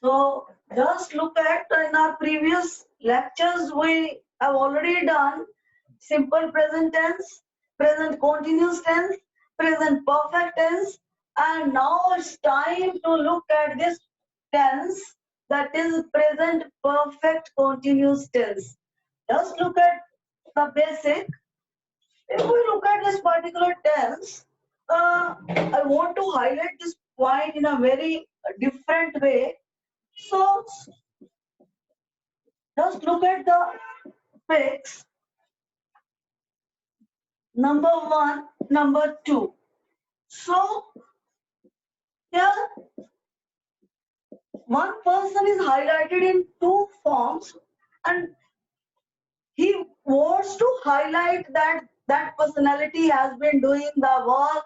So just look at in our previous lectures, we have already done simple present tense, present continuous tense, present perfect tense, and now it's time to look at this tense, that is present perfect continuous tense. Just look at the basic. If we look at this particular tense, I want to highlight this point in a very different way. So just look at the fix. Number one, number two. So here one person is highlighted in two forms, and he wants to highlight that that personality has been doing the work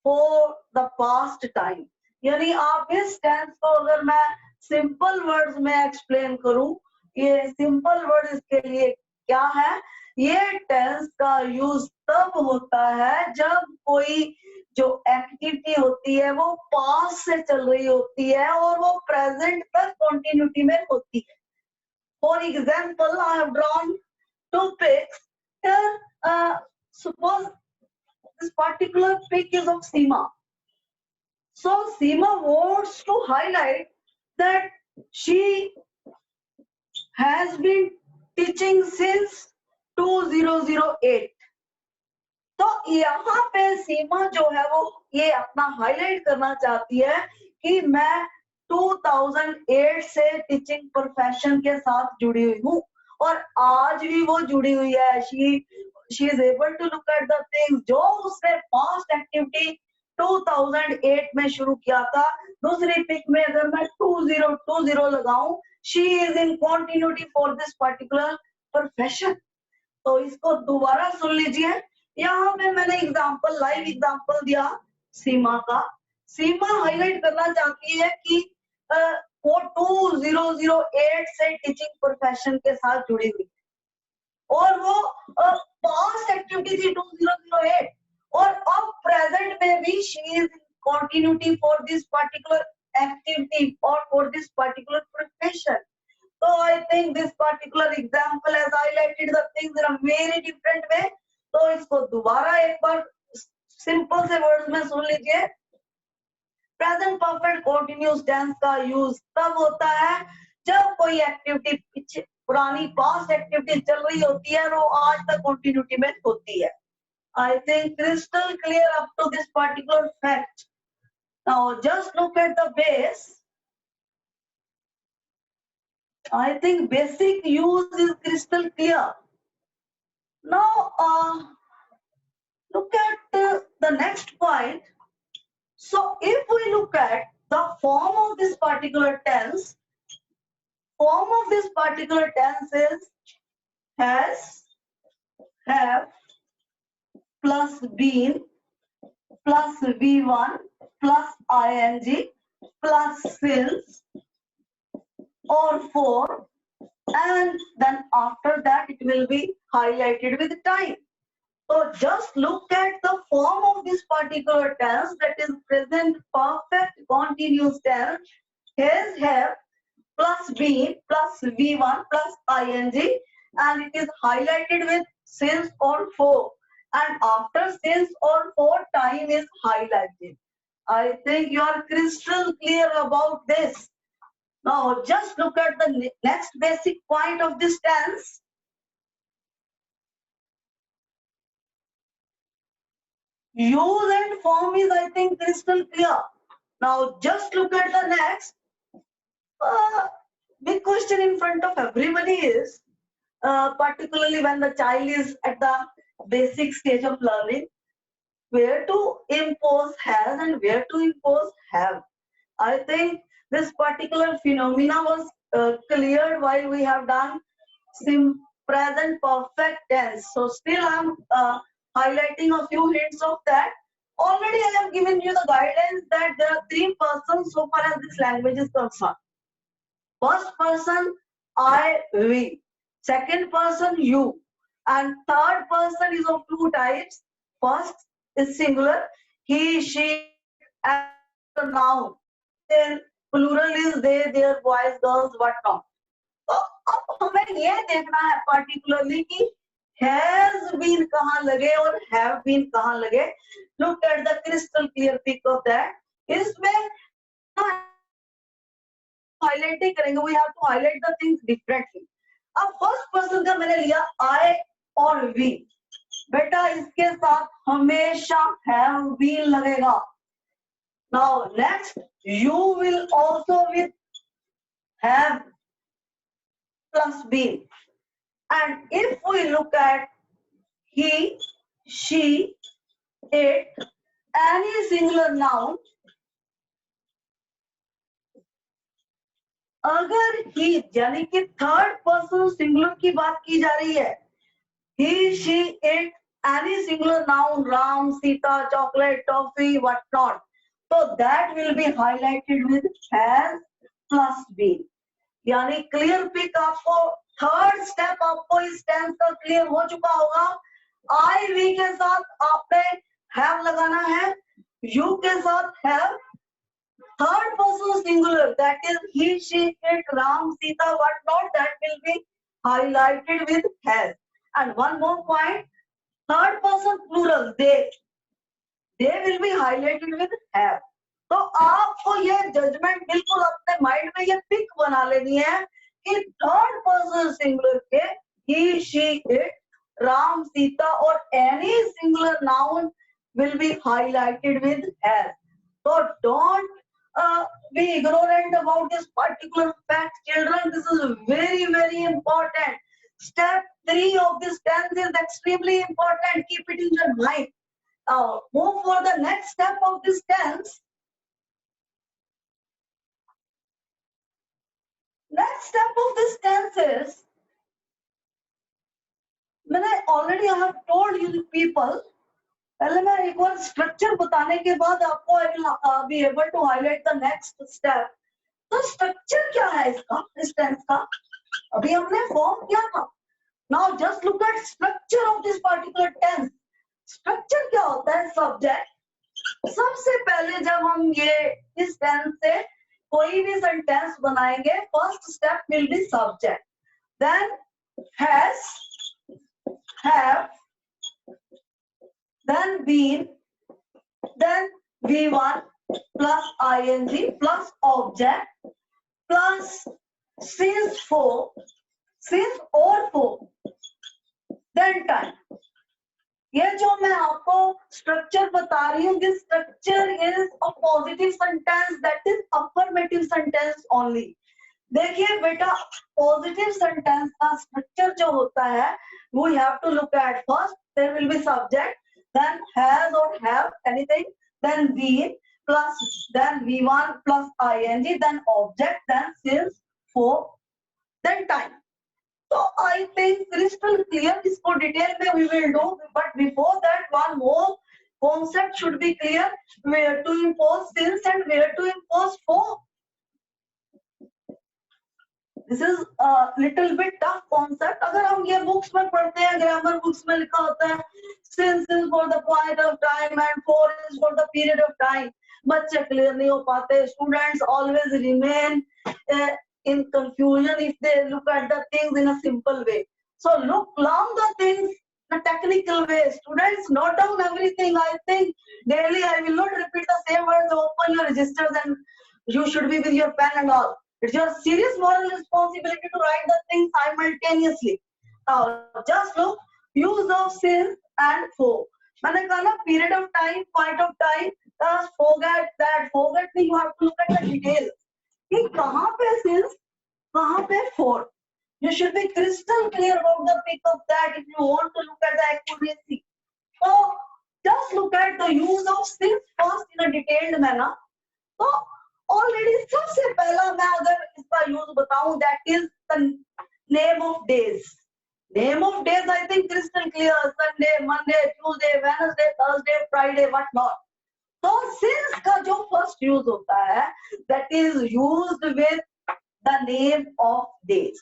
for the past time. यानी आप इस tense को अगर मैं simple words में explain करूं, ये simple word इसके लिए क्या है? ये टेंस का यूज तब होता है जब कोई जो एक्टिविटी होती है वो पास्ट से चल रही होती है और वो प्रेजेंट तक कंटिन्यूटी में होती है. For example, I have drawn two pics. Here, suppose this particular pic is of Seema. So Seema wants to highlight that she has been teaching since 2008. तो यहाँ पे सीमा जो है वो ये अपना हाईलाइट करना चाहती है कि मैं 2008 से टीचिंग प्रोफेशन के साथ जुड़ी हुई हूँ और आज भी वो जुड़ी हुई है. she is able to look at the things जो उसने पास्ट एक्टिविटी 2008 में शुरू किया था. दूसरी पिक में अगर मैं 2020 लगाऊं, she is in continuity for this particular profession. तो इसको दोबारा सुन लीजिए. यहाँ पे मैंने एग्जाम्पल, लाइव एग्जाम्पल दिया सीमा का. सीमा हाईलाइट करना चाहती है कि वो 2008 से टीचिंग प्रोफेशन के साथ जुड़ी हुई और वो पास्ट एक्टिविटी थी 2008 और अब प्रेजेंट में भी she is in continuity for this particular activity और for this particular profession. So I think this particular example has highlighted the things in a very different way. तो इसको दोबारा एक बार सिंपल से वर्ड्स में सुन लीजिए. प्रेजेंट परफेक्ट कंटिन्यूअस टेंस का use तब होता है जब कोई एक्टिविटी पीछे पुरानी पास्ट एक्टिविटी चल रही होती है और वो आज तक कंटिन्यूटी में होती है. I think crystal clear up to this particular fact. Now just look at the base. I think basic use is crystal clear. Now look at the next point. So if we look at the form of this particular tense, form of this particular tense is has, have, plus been, plus V1, plus ing, plus since, or for, and then after that it will be highlighted with time. So just look at the form of this particular tense, that is present perfect continuous tense. Has, have, plus been, plus V1, plus ing, and it is highlighted with since or for. And after since or for, time is highlighted. I think you are crystal clear about this. Now just look at the next basic point of this tense. Use and form is, I think, crystal clear. Now just look at the next. Big question in front of everybody is, particularly when the child is at the basic stage of learning, where to impose has and where to impose have. I think this particular phenomena was cleared while we have done present perfect tense. So still I'm highlighting a few hints of that. Already I have given you the guidance that there are three persons so far as this language is concerned. First person, I, we. Second person, you. And third person is of two types. First is singular, he, she, and noun. Then plural is they, their, boys, girls, what not. तो अब हमें ये देखना है particularly कि has been कहाँ लगे और have been कहाँ लगे. Look at the crystal clear pic of that. इसमें highlighting करेंगे, we have to highlight the things differently. अब first person का मैंने लिया I और we. बेटा इसके साथ हमेशा have been लगेगा. Now next, you will also with have plus been. And if we look at he, she, it, any singular noun, अगर he यानी कि थर्ड पर्सन सिंगुलर की बात की जा रही है, he, she, it, any singular noun, Ram, Sita, chocolate, toffee, what not, so that will be highlighted with has plus been. यानी क्लियर पिक आपको थर्ड स्टेप आपको इस टेंस का क्लियर हो चुका होगा. आई वी के साथ आपने हैव लगाना है, यू के साथ have, third person singular that is he, she, it, Ram, Sita, what not, that will be highlighted with has. And one more point, third person plural they will be highlighted with have. तो आपको ये judgement बिल्कुल अपने mind में ये pick बना लेनी है कि थर्ड पर्सन सिंगुलर के he, she, it, Ram, Sita और any singular noun will be highlighted with has. So don't be ignorant about this particular fact, children. This is very, very important. Step 3 of this tense is extremely important. Keep it in your mind. Now move for the next step of this tense. Next step of this tense is, मैंने already I have told you people, पहले मैं एक बार structure बताने के बाद आपको I will be able to highlight the next step. तो structure क्या है इसका, इस टेंस का, अभी हमने फॉर्म किया था. Now just look at structure of this particular tense. Structure क्या होता है, सब्जेक्ट. सबसे पहले जब हम ये इस टेंस से कोई भी सेंटेंस बनाएंगे, first step will be subject, then has, have, then been, then V1 plus ing plus object plus since for, since or for, then time. ये जो मैं आपको स्ट्रक्चर बता रही हूँ, this structure is a positive sentence, that is affirmative sentence only. देखिए बेटा, positive sentence का स्ट्रक्चर जो होता है, we have to look at first there will be subject, then has or have anything, then been plus then V1 plus ing, then object, then since, for, then time. So I think crystal clear. इसको detail में we will do, but before that one more concept should be clear, where to impose since and where to impose for. This is a little bit tough concept. अगर हम ये books में पढ़ते हैं, grammar books में लिखा होता है since is for the point of time and for is for the period of time, बच्चे क्लियर नहीं हो पाते. Students always remain in confusion if they look at the things in a simple way. So look learn the things in a technical way. Students, note down everything. I think daily I will not repeat the same words. Open your registers and you should be with your pen and all. It's your serious moral responsibility to write the things simultaneously. Now just look, use of since and for. मैंने कहा ना, period of time, point of time, just forget that. Forget me, you have to look at the details. कि कहाँ पे since, कहाँ पे for. You should be crystal clear about the pick of that if you want to look at the accuracy. So just look at the use of since first in a detailed manner. So already सबसे पहला मैं अगर इसका use बताऊं, that is the name of days. Name of days I think crystal clear, Sunday, Monday, Tuesday, Wednesday, Thursday, Friday, what not. तो since का जो first use होता है, that is used with the name of days.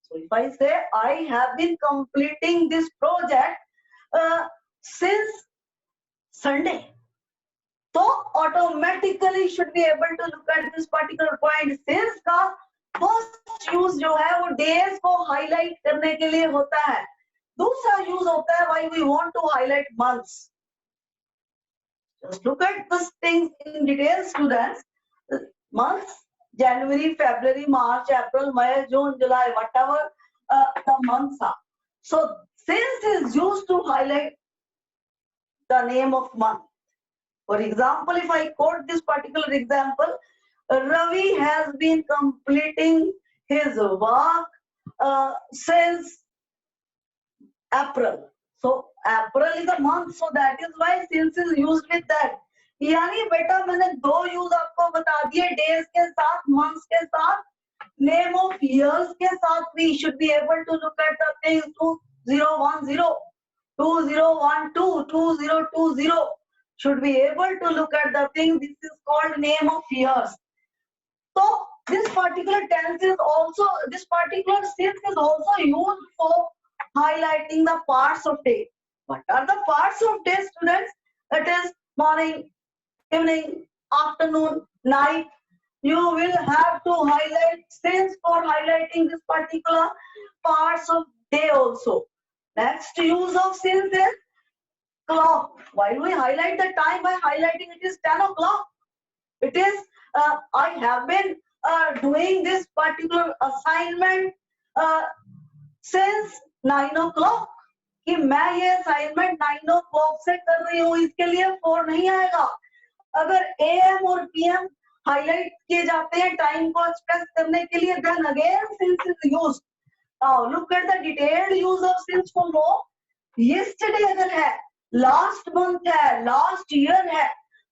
So if I say I have been completing this project since Sunday, तो automatically should be able to look at this particular point. Since का first use जो है वो days को highlight करने के लिए होता है. दूसरा use होता है why we want to highlight months. Just look at these things in detail, students. Months, January, February, March, April, May, June, July, whatever the months are. So since is used to highlight the name of month. For example, if I quote this particular example, Ravi has been completing his work since April. So April is a month, so that is why since is used with that. यानी बेटा मैंने दो use आपको बता दिए, days के साथ, months के साथ, नेम ऑफ ईयर्स के साथ. We should be able to look at the things 2010, 2012, 2020. Should be able to look at the thing. This is called name of years. So this particular tense is also, this particular since is also used for highlighting the parts of day. What are the parts of day, students? That is morning, evening, afternoon, night. You will have to highlight since for highlighting this particular parts of day also. Next use of since is clock. Why we highlight the time by highlighting it is 10 o'clock? It is, I have been doing this particular assignment since 9 o'clock. कि मैं ये assignment 9 o'clock से कर रही हूँ, इसके लिए 4 नहीं आएगा. अगर AM और PM हाईलाइट किए जाते हैं टाइम को एक्सप्रेस करने के लिए, then again since is used. Now look at the detailed use of since for more. Yesterday अगर है, last month है, last year है,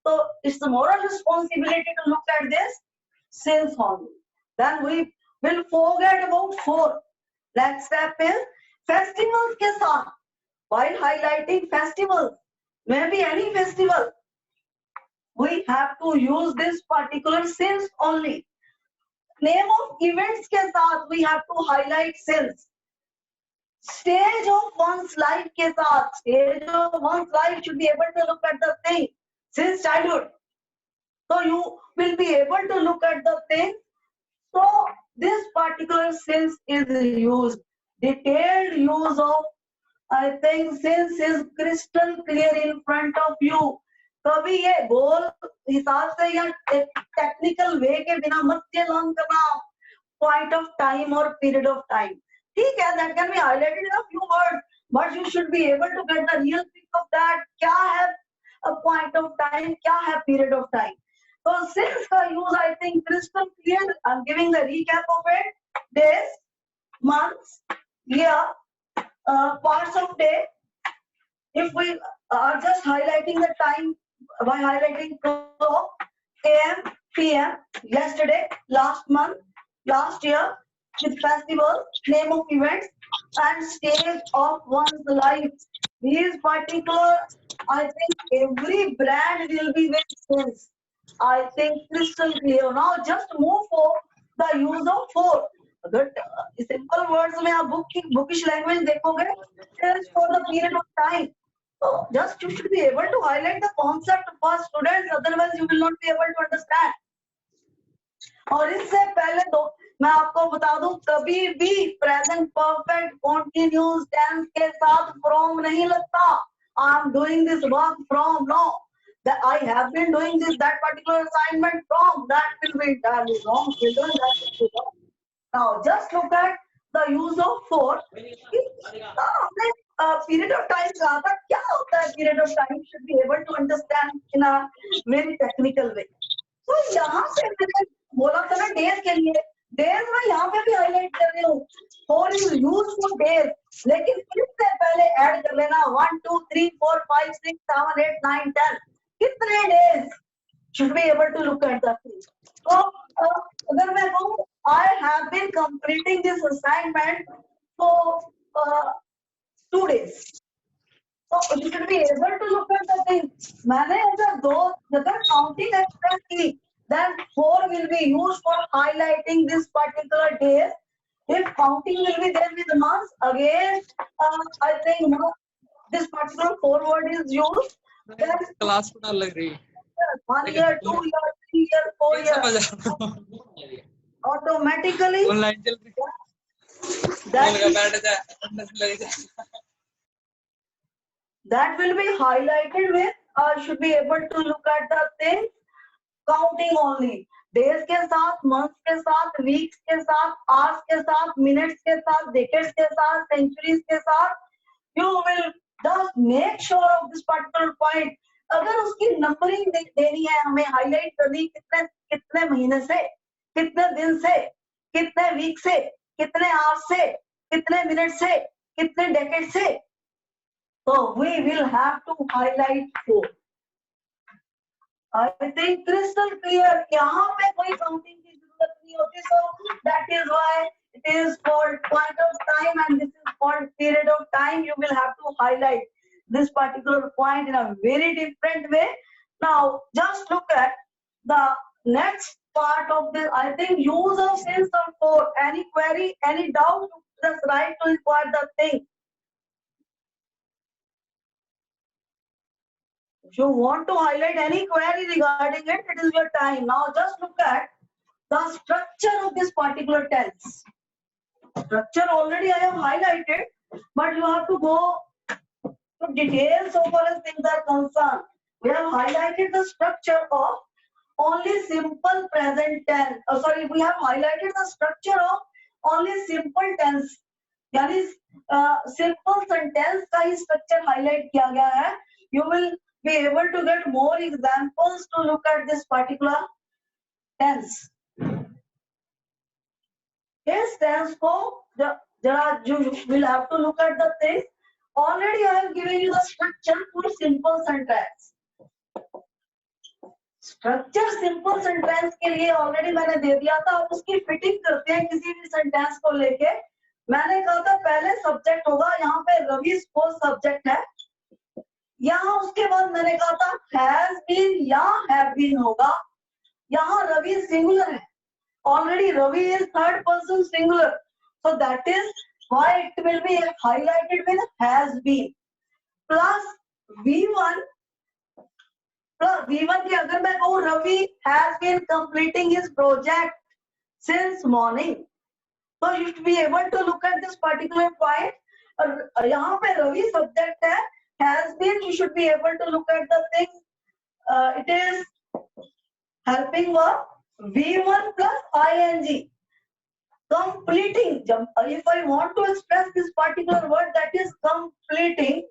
so it's the moral responsibility to look at this since only. Then we will forget about 4. Next step is festivals के साथ. While highlighting festivals, maybe any festival, we have to use this particular since only. Name of events के साथ we have to highlight since. Stage of one's life के साथ, stage of one's life should be able to look at the thing since childhood. So you will be able to look at the thing. So this particular since is used. Detailed use of, I think since is crystal clear in front of you. कभी ये गोल हिसाब से या technical way के बिना मत ये learn करना point of time or period of time. ठीक है, that can be highlighted in a few words, but you should be able to get the real pic of that. क्या है a point of time, क्या है period of time. So since का use I think crystal clear. I'm giving the recap of it. Days, months, year, parts of day. If we are just highlighting the time by highlighting clock, AM, PM, yesterday, last month, last year, with festival, name of events, and stage of one's life. These particular, I think every brand will be with since. I think crystal clear. Now just move for the use of 4. अगर simple words में आप bookish language देखोगे, it is for the period of time. So just you should be able to highlight the concept for students, otherwise you will not be able to understand. और इससे पहले तो मैं आपको बता दूं, कभी भी present perfect continuous tense के साथ from नहीं लगता. I am doing this work from, no. That I have been doing this, that particular assignment from, that will be entirely wrong. Children, that will be wrong. Now just look at the use of 4. हमने period of time कहा था, क्या होता है period of time? Should be able to understand in a very technical way. तो यहाँ पे मैंने बोला था ना days के लिए, days मैं यहाँ पे भी highlight कर रही हूँ. 4 is used for days, लेकिन इससे पहले add कर लेना 1, 2, 3, 4, 5, 6, 7, 8, 9, 10. कितने days should be able to look at the thing. So अगर मैं कहूँ I have been completing this assignment for 2 days. So you should be able to look at the thing. मैंने अगर अगर counting express की, then 4 will be used for highlighting this particular day. If counting will be there with months, again I think this particular 4 word is used. Then class को डाल लग रही है. 1 year, 2 year, 3 year, 4 year, automatically that will be highlighted with, should be able to look at the things counting only. Days के साथ, months के साथ, weeks के साथ, hours के साथ, minutes के साथ, decades के साथ, centuries के साथ, you will just make sure of this particular point. अगर उसकी नंबरिंग देनी है, हमें हाईलाइट करनी, कितने कितने महीने से, कितने दिन से, कितने वीक से, कितने आवर्स से, कितने मिनट से, कितने डेकेड से, so we will have to highlight 4. I think crystal clear. यहाँ पे कोई counting की जरूरत नहीं होती, so that is why it is called point of time and this is called period of time. You will have to highlight this particular point in a very different way. Now just look at the next part of this. I think use of since or for. Any query, any doubt, just write to inquire the thing. If you want to highlight any query regarding it, it is your time. Now just look at the structure of this particular tense. Structure already I have highlighted, but you have to go to details so far as things are concerned. We have highlighted the structure of only simple present tense. We have highlighted the structure of only simple tense. यानी simple sentence का ही structure highlight किया गया है. You will be able to get more examples to look at this particular tense. This tense को you will have to look at the things. Already I have given you the structure for simple sentence. Structure simple sentence के लिए already मैंने दे दिया था. अब उसकी fitting करते हैं किसी भी sentence को लेके. मैंने कहा था पहले subject होगा. यहाँ पे रवि suppose subject है. यहाँ उसके बाद मैंने कहा था has been या have been होगा. यहाँ रवि singular है. Already Ravi is third person singular. So that is why it will be highlighted with has been. Plus V1. Plus V1 की अगर मैं कहूँ Ravi has been completing his project since morning. So you should be able to look at this particular point. यहाँ पे Ravi subject है. Has been, you should be able to look at the thing. It is helping verb V1 plus ing. Completing. If I want to express this particular word, that is completing.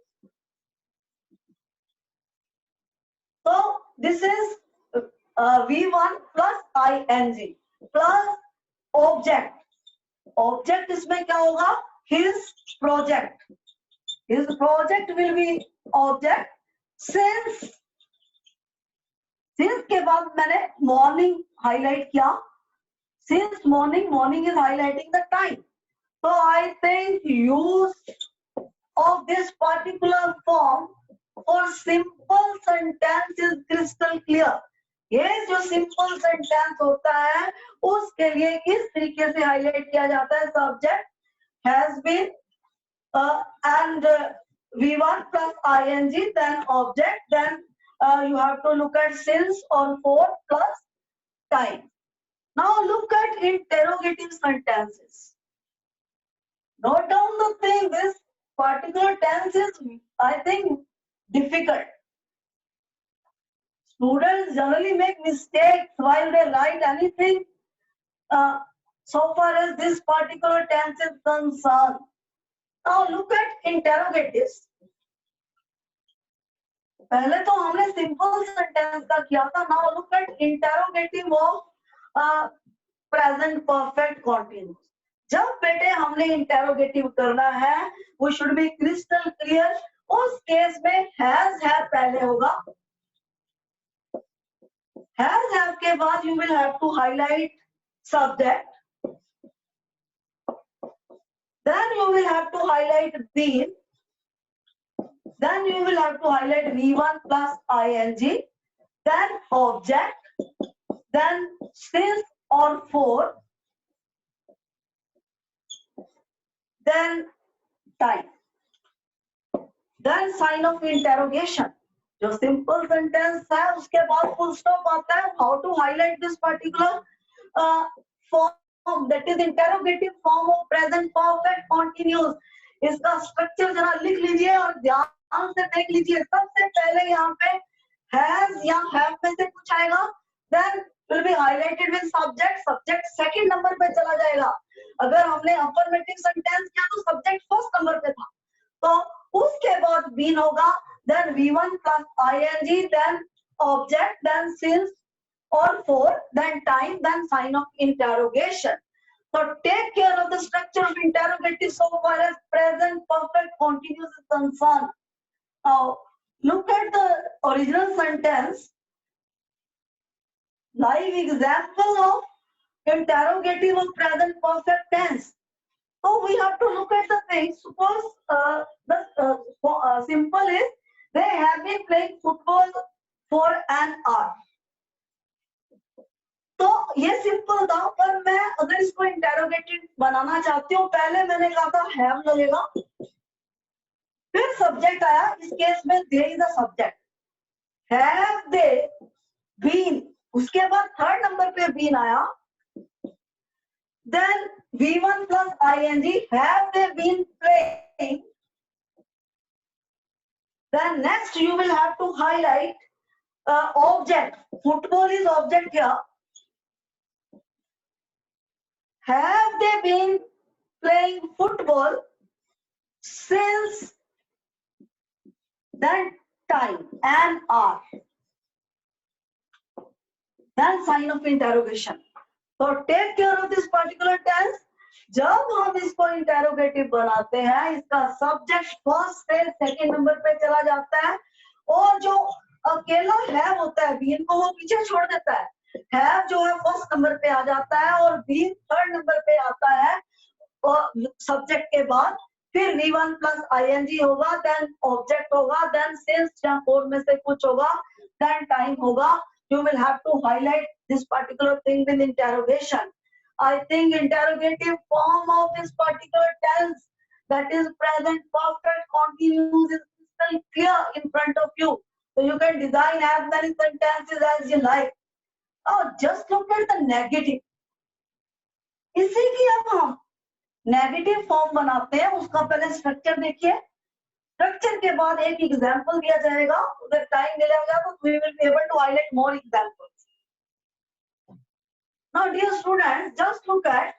So this is V1 plus ing plus object. Object इसमें क्या होगा? His project. His project will be object. Since के बाद मैंने morning highlight किया. Since morning is highlighting the time. So I think use of this particular form for simple sentence is crystal clear. ये जो simple sentence होता है उसके लिए किस तरीके से highlight किया जाता है? Subject has been and V1 plus ing, then object, then you have to look at since or for plus time. Now look at interrogative sentences. Note down the thing, this particular tense is, I think, difficult. Students generally make mistakes while they write anything so far as this particular tense is concerned. Now look at interrogatives. पहले तो हमने simple sentence का किया था. Now look at interrogative of present perfect continuous. जब बेटे हमने interrogative करना है, we should be crystal clear. उस केस में has have पहले होगा. Has have के बाद you will have to highlight subject. Then you will have to highlight been. Then you will have to highlight V1 plus ing. Then object. Then since or for. Then time. Then sign of interrogation. जो simple sentence है उसके बाद full stop आता है. How to highlight this particular form, that is interrogative form of present perfect continuous. इसका structure जरा लिख लीजिए और ध्यान से देख लीजिए. सबसे पहले यहाँ पे हैज या हैव में से कुछ आएगा, then will be highlighted with subject. Subject second number पे चला जाएगा. अगर हमने अफर्मेटिव सेंटेंस किया तो सब्जेक्ट फर्स्ट नंबर पे था. तो उसके बाद बीन होगा, then V1 plus ing, then object, then since or for, then time, then sign of interrogation. So take care of the structure of interrogative so far as present perfect continuous is concerned. Now look at the original sentence. Live example of interrogative of present perfect tense. So we have to look at the things. Suppose the simple is they have been playing football for an hour. तो ये simple था, पर मैं अगर इसको interrogative बनाना चाहती हूँ, पहले मैंने कहा था हैव लगेगा, फिर सब्जेक्ट आया. इस केस में they is the subject. Have they been, उसके बाद थर्ड नंबर पे बीन आया. Then V1 plus ing, have they been playing? Then next you will have to highlight object. Football is object here. Have they been playing football since that time, an hour? Then sign of interrogation. So take care of this particular tense. जब हम इसको interrogative बनाते हैं, इसका subject first से second number पे चला जाता है, और जो अकेला हैव होता है बीन को वो पीछे छोड़ देता है. हैव जो है फर्स्ट नंबर पे आ जाता है और बीन थर्ड नंबर पे आता है और सब्जेक्ट के बाद. फिर V1 प्लस ing होगा, देन ऑब्जेक्ट होगा, देन सिंस या फोर में से कुछ होगा, देन टाइम होगा. You will have to highlight this particular thing with interrogation. I think interrogative form of this particular tense, that is present perfect continuous, is crystal clear in front of you. So you can design as many sentences as you like. Now just look at the negative. इसी की अब हम negative form बनाते हैं. उसका पहले structure देखिए. Structure के बाद एक एग्जांपल दिया जाएगा. अगर टाइम मिलेगा तो we will be able to highlight more examples. Now dear students, just look at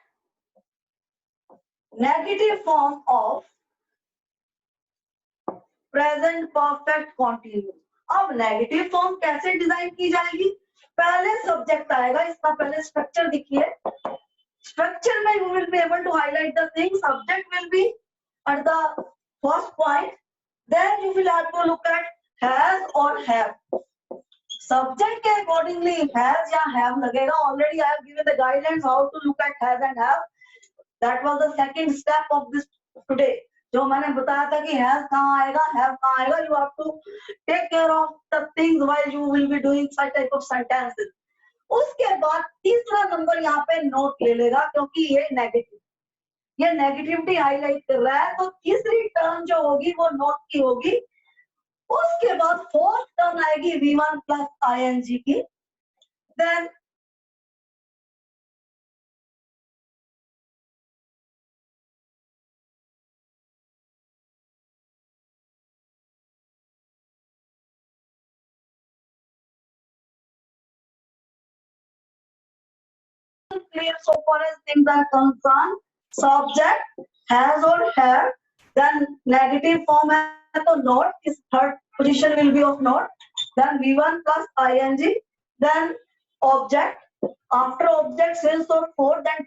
negative form of present perfect continuous. अब नेगेटिव फॉर्म कैसे डिजाइन की जाएगी? पहले सब्जेक्ट आएगा. इसका पहले स्ट्रक्चर देखिए. स्ट्रक्चर में you will be able to highlight the thing. Subject will be at the first point. Then you will have to look at has or have. Subject के accordingly has या have लगेगा. Already I have given the guidelines how to look at has and have. That was the second step of this today. जो मैंने बताया था कि has कहाँ आएगा, have कहाँ आएगा. You have to take care of the things while you will be doing such type of sentences. उसके बाद तीसरा नंबर यहाँ पे नोट ले लेगा, क्योंकि ये नेगेटिव, ये नेगेटिविटी हाईलाइट कर रहा है. तो तीसरी टर्म जो होगी वो नोट की होगी. उसके बाद फोर्थ टर्म आएगी V1 प्लस ing की. Then clear so far as things are concerned. Subject has or have, then negative form है तो not, is third position will be of not. Then V1 plus ing, then object, after object since or for, then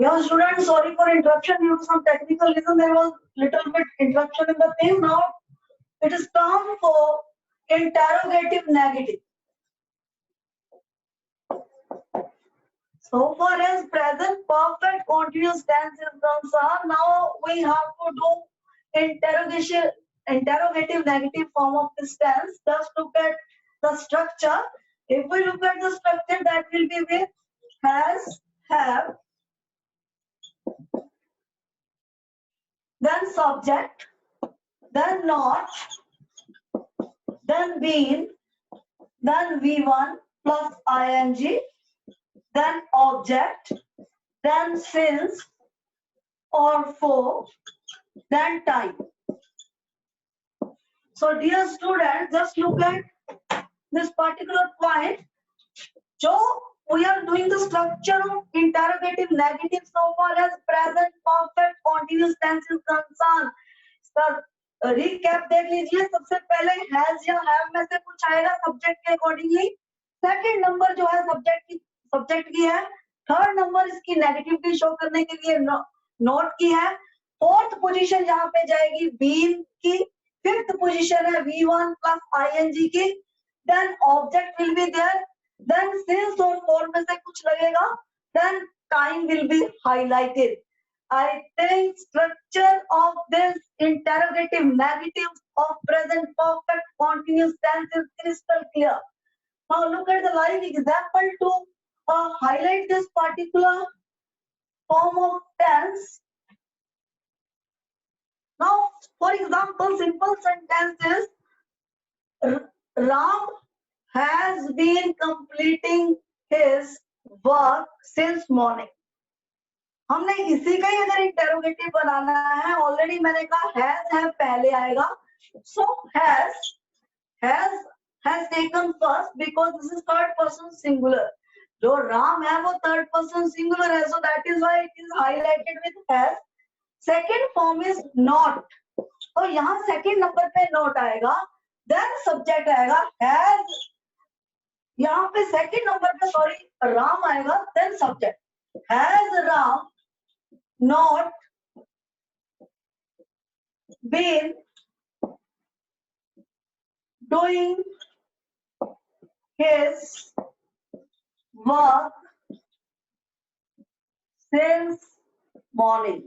Yeah, students, sorry for interruption due to some technical reason. There was little bit interruption in the thing. Now it is come for interrogative negative. So far as present perfect continuous tense is concerned, now we have to do interrogative negative form of this tense. Just look at the structure. If we look at the structure, that will be with has, have, then subject, then not, then been, then V1 plus ing, then object, then since or for, then time. So dear students, just look at this particular point. So we are doing the structure of interrogative negative so far as present perfect continuous tense is concerned. Sir recap देख लीजिए. सबसे पहले has या have में से कुछ आएगा subject के accordingly. सेकंड नंबर जो है सब्जेक्ट की है. थर्ड नंबर इसकी नेगेटिविटी शो करने के लिए नोट की है. फोर्थ पोजीशन जहां पे जाएगी बीन की. फिफ्थ पोजीशन है V1 plus ing की. Then object will be there. Then since और फॉर में से कुछ लगेगा. Then time will be highlighted. I think structure of this interrogative negative of present perfect continuous tense is crystal clear. Now look at the live example to highlight this particular form of tense. Now, for example, simple sentence is Ram has been completing his work since morning. हमने इसी का ही अगर interrogative बनाना है, already मैंने कहा has पहले आएगा. So has taken first because this is third person singular. जो राम है वो थर्ड पर्सन सिंगुलर है, so that is why it is highlighted with has. Second form is not. तो यहाँ सेकंड नंबर पे नॉट आएगा. देन सब्जेक्ट आएगा has. यहाँ पे सेकंड नंबर पे सॉरी राम आएगा. Then subject has Ram not been doing his work since morning.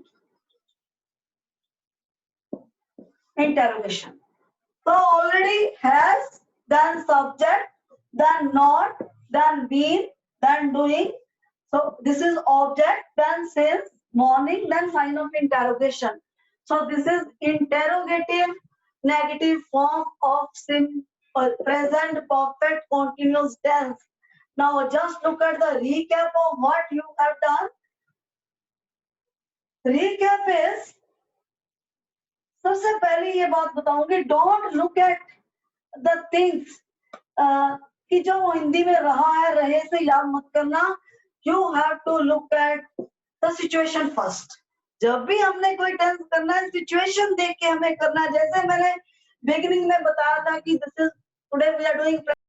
Interrogation. So already has, then subject, then not, then been, then doing. So this is object, then since, morning, then sign of interrogation. So this is interrogative negative form of present perfect continuous tense. Now just look at the recap of what you have done. Recap is, सबसे पहले ये बात बताऊंगी, don't look at the things कि जो हिंदी में रहा है रहे से याद मत करना. You have to look at the situation first. जब भी हमने कोई टेंस करना है सिचुएशन देख के हमें करना है. जैसे मैंने बिगिनिंग में बताया था कि this is today we are doing